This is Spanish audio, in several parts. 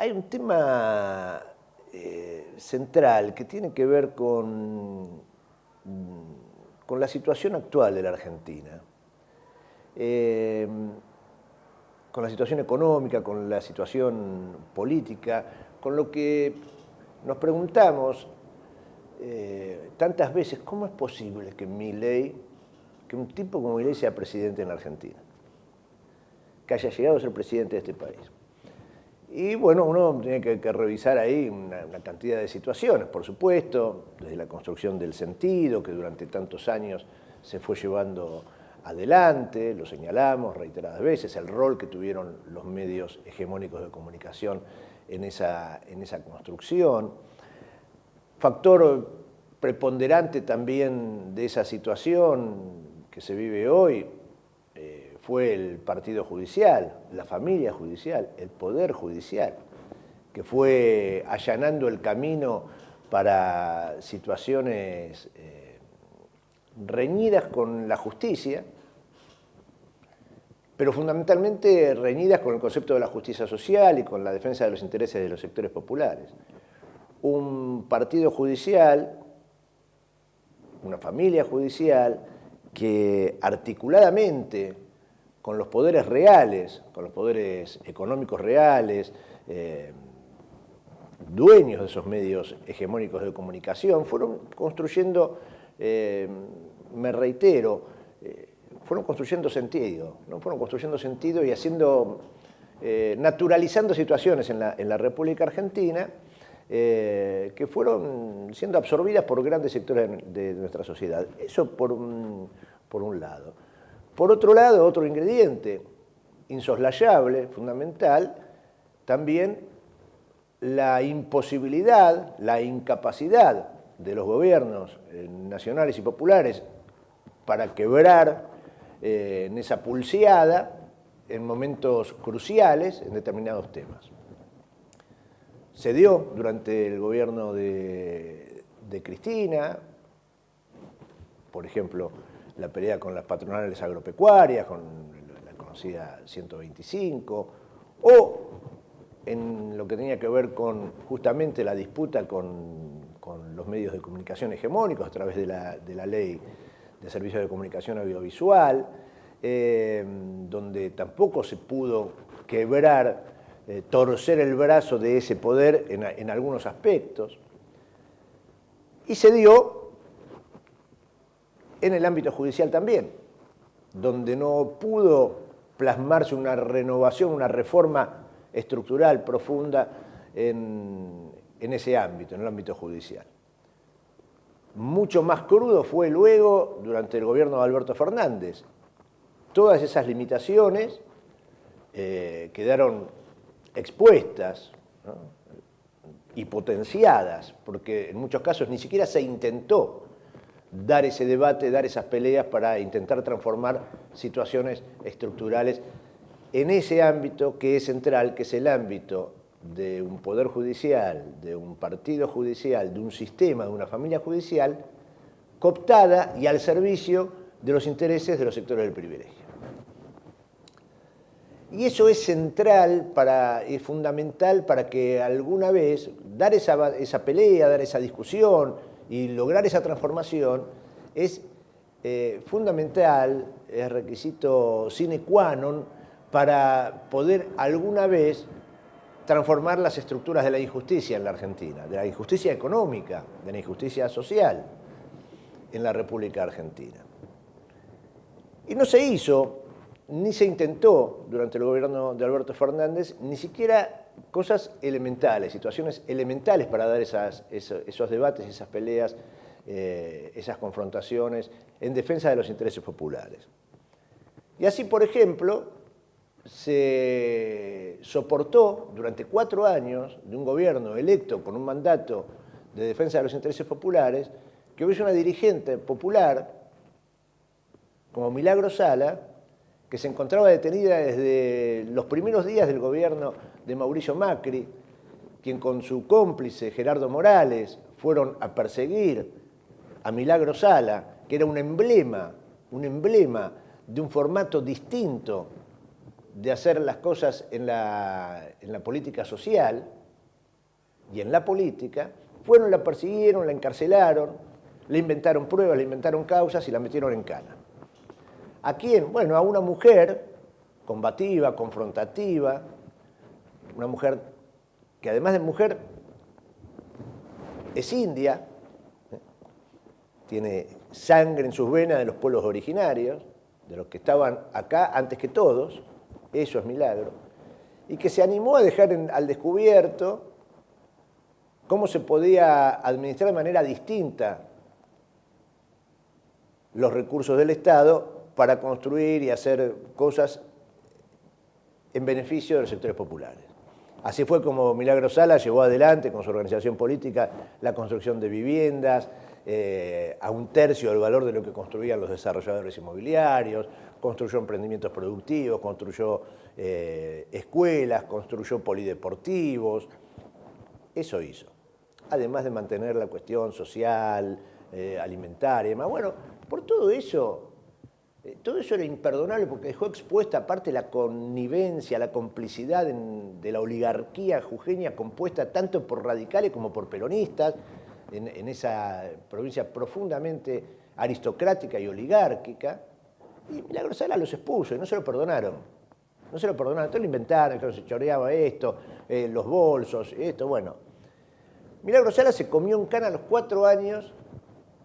hay un tema central que tiene que ver con la situación actual de la Argentina, con la situación económica, con la situación política, con lo que nos preguntamos tantas veces, ¿cómo es posible que un tipo como Milei sea presidente en la Argentina? Que haya llegado a ser presidente de este país. Y bueno, uno tiene que revisar ahí una cantidad de situaciones, por supuesto, desde la construcción del sentido, que durante tantos años se fue llevando adelante, lo señalamos reiteradas veces, el rol que tuvieron los medios hegemónicos de comunicación en esa construcción. Factor preponderante también de esa situación que se vive hoy fue el partido judicial, la familia judicial, el poder judicial, que fue allanando el camino para situaciones reñidas con la justicia, pero fundamentalmente reñidas con el concepto de la justicia social y con la defensa de los intereses de los sectores populares. Un partido judicial, una familia judicial que articuladamente con los poderes reales, con los poderes económicos reales, dueños de esos medios hegemónicos de comunicación, fueron construyendo, me reitero, fueron construyendo sentido, ¿no? Fueron construyendo sentido y naturalizando situaciones en la República Argentina que fueron siendo absorbidas por grandes sectores de nuestra sociedad. Eso por un lado. Por otro lado, otro ingrediente insoslayable, fundamental, también la imposibilidad, la incapacidad de los gobiernos nacionales y populares para quebrar en esa pulseada en momentos cruciales en determinados temas. Se dio durante el gobierno de Cristina, por ejemplo, la pelea con las patronales agropecuarias, con la conocida 125, o en lo que tenía que ver con justamente la disputa con los medios de comunicación hegemónicos a través de la ley de servicios de comunicación audiovisual, donde tampoco se pudo quebrar, torcer el brazo de ese poder en algunos aspectos. Y se dio en el ámbito judicial también, donde no pudo plasmarse una renovación, una reforma estructural profunda en ese ámbito, en el ámbito judicial. Mucho más crudo fue luego, durante el gobierno de Alberto Fernández. Todas esas limitaciones quedaron expuestas, ¿no? Y potenciadas, porque en muchos casos ni siquiera se intentó dar ese debate, dar esas peleas para intentar transformar situaciones estructurales en ese ámbito que es central, que es el ámbito de un poder judicial, de un partido judicial, de un sistema, de una familia judicial, cooptada y al servicio de los intereses de los sectores del privilegio. Y eso es central, es fundamental para que alguna vez dar esa pelea, dar esa discusión y lograr esa transformación es fundamental, es requisito sine qua non para poder alguna vez transformar las estructuras de la injusticia en la Argentina, de la injusticia económica, de la injusticia social en la República Argentina. Y no se hizo, ni se intentó durante el gobierno de Alberto Fernández, ni siquiera cosas elementales, situaciones elementales para dar esos debates, esas peleas, esas confrontaciones en defensa de los intereses populares. Y así, por ejemplo, se soportó durante 4 años de un gobierno electo con un mandato de defensa de los intereses populares que hubiese una dirigente popular como Milagros Sala, que se encontraba detenida desde los primeros días del gobierno de Mauricio Macri, quien con su cómplice Gerardo Morales fueron a perseguir a Milagros Sala, que era un emblema de un formato distinto de hacer las cosas en la política social y en la política, fueron, la persiguieron, la encarcelaron, le inventaron pruebas, le inventaron causas y la metieron en cana. ¿A quién? Bueno, a una mujer combativa, confrontativa, una mujer que además de mujer es india, tiene sangre en sus venas de los pueblos originarios, de los que estaban acá antes que todos, eso es milagro, y que se animó a dejar al descubierto cómo se podía administrar de manera distinta los recursos del Estado para construir y hacer cosas en beneficio de los sectores populares. Así fue como Milagro Sala llevó adelante con su organización política la construcción de viviendas a 1/3 del valor de lo que construían los desarrolladores inmobiliarios, construyó emprendimientos productivos, construyó escuelas, construyó polideportivos. Eso hizo. Además de mantener la cuestión social, alimentaria y demás. Bueno, por todo eso era imperdonable porque dejó expuesta, aparte, la connivencia, la complicidad de la oligarquía jujeña compuesta tanto por radicales como por peronistas, en esa provincia profundamente aristocrática y oligárquica. Y Milagro Sala los expuso y no se lo perdonaron. No se lo perdonaron, entonces lo inventaron, que se choreaba esto, los bolsos, esto, bueno. Milagro Sala se comió en cana los 4 años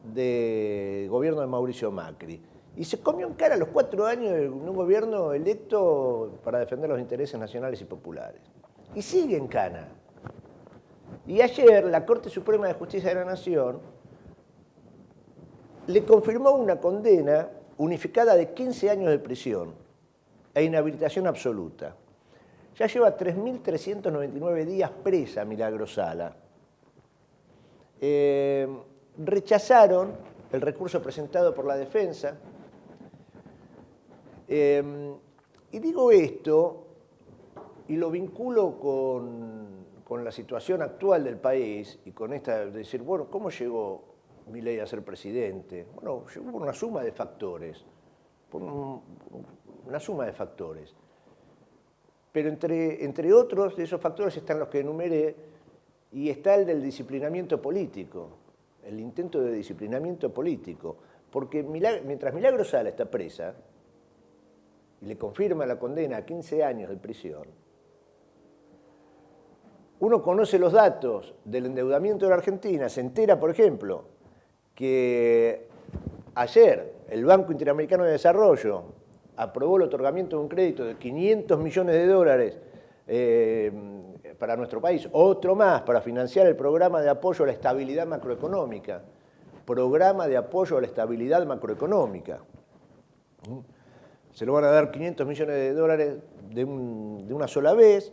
de gobierno de Mauricio Macri. Y se comió en cara los 4 años de un gobierno electo para defender los intereses nacionales y populares. Y sigue en cana. Y ayer la Corte Suprema de Justicia de la Nación le confirmó una condena unificada de 15 años de prisión e inhabilitación absoluta. Ya lleva 3.399 días presa Milagro Sala. Rechazaron el recurso presentado por la defensa. Y digo esto y lo vinculo con la situación actual del país y con esta de decir, bueno, ¿cómo llegó Milei a ser presidente? Bueno, llegó por una suma de factores, una suma de factores. Pero entre otros de esos factores están los que enumeré y está el del disciplinamiento político, el intento de disciplinamiento político. Porque mientras Milagro Sala está presa, y le confirma la condena a 15 años de prisión, uno conoce los datos del endeudamiento de la Argentina, se entera, por ejemplo, que ayer el Banco Interamericano de Desarrollo aprobó el otorgamiento de un crédito de 500 millones de dólares para nuestro país, otro más para financiar el programa de apoyo a la estabilidad macroeconómica. Programa de apoyo a la estabilidad macroeconómica. Se lo van a dar 500 millones de dólares de una sola vez,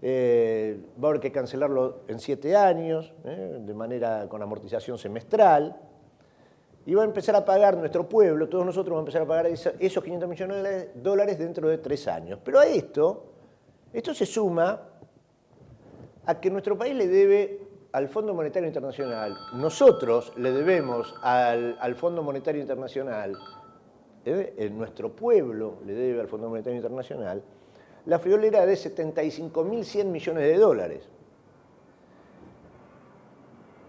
va a haber que cancelarlo en 7 años, de manera con amortización semestral, y va a empezar a pagar nuestro pueblo, todos nosotros vamos a empezar a pagar esos 500 millones de dólares dentro de 3 años. Pero a esto se suma a que nuestro país le debe al Fondo Monetario Internacional, nosotros le debemos al Fondo Monetario Internacional, nuestro pueblo le debe al Fondo Monetario Internacional, la friolera de 75.100 millones de dólares.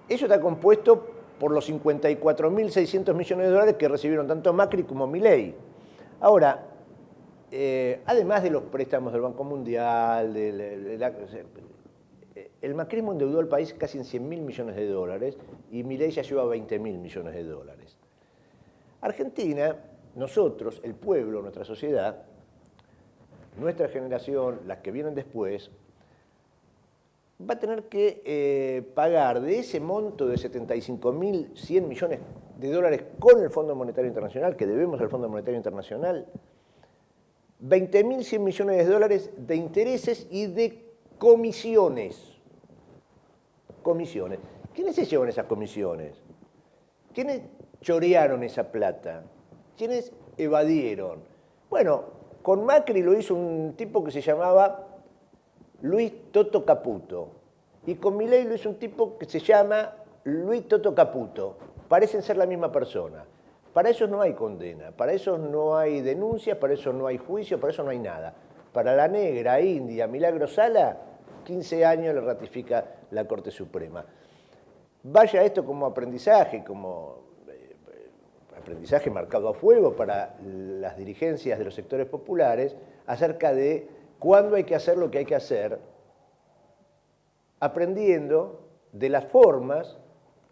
Eso está compuesto por los 54.600 millones de dólares que recibieron tanto Macri como Milei. Ahora, además de los préstamos del Banco Mundial, el macrismo endeudó al país casi en 100.000 millones de dólares y Milei ya lleva 20.000 millones de dólares. Argentina, nosotros, el pueblo, nuestra sociedad, nuestra generación, las que vienen después, va a tener que pagar de ese monto de 75.100 millones de dólares con el Fondo Monetario Internacional, que debemos al Fondo Monetario Internacional, 20.100 millones de dólares de intereses y de comisiones. Comisiones. ¿Quiénes se llevan esas comisiones? ¿Quiénes chorearon esa plata? ¿Quiénes evadieron? Bueno, con Macri lo hizo un tipo que se llamaba Luis Toto Caputo. Y con Milei lo hizo un tipo que se llama Luis Toto Caputo. Parecen ser la misma persona. Para eso no hay condena, para eso no hay denuncia, para eso no hay juicio, para eso no hay nada. Para la negra, india, Milagro Sala, 15 años le ratifica la Corte Suprema. Vaya esto como aprendizaje, aprendizaje marcado a fuego para las dirigencias de los sectores populares acerca de cuándo hay que hacer lo que hay que hacer, aprendiendo de las formas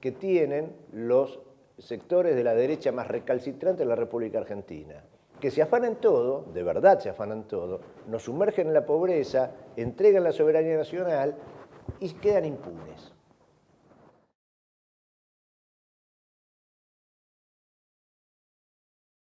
que tienen los sectores de la derecha más recalcitrante de la República Argentina, que se afanan todo, de verdad se afanan todo, nos sumergen en la pobreza, entregan la soberanía nacional y quedan impunes.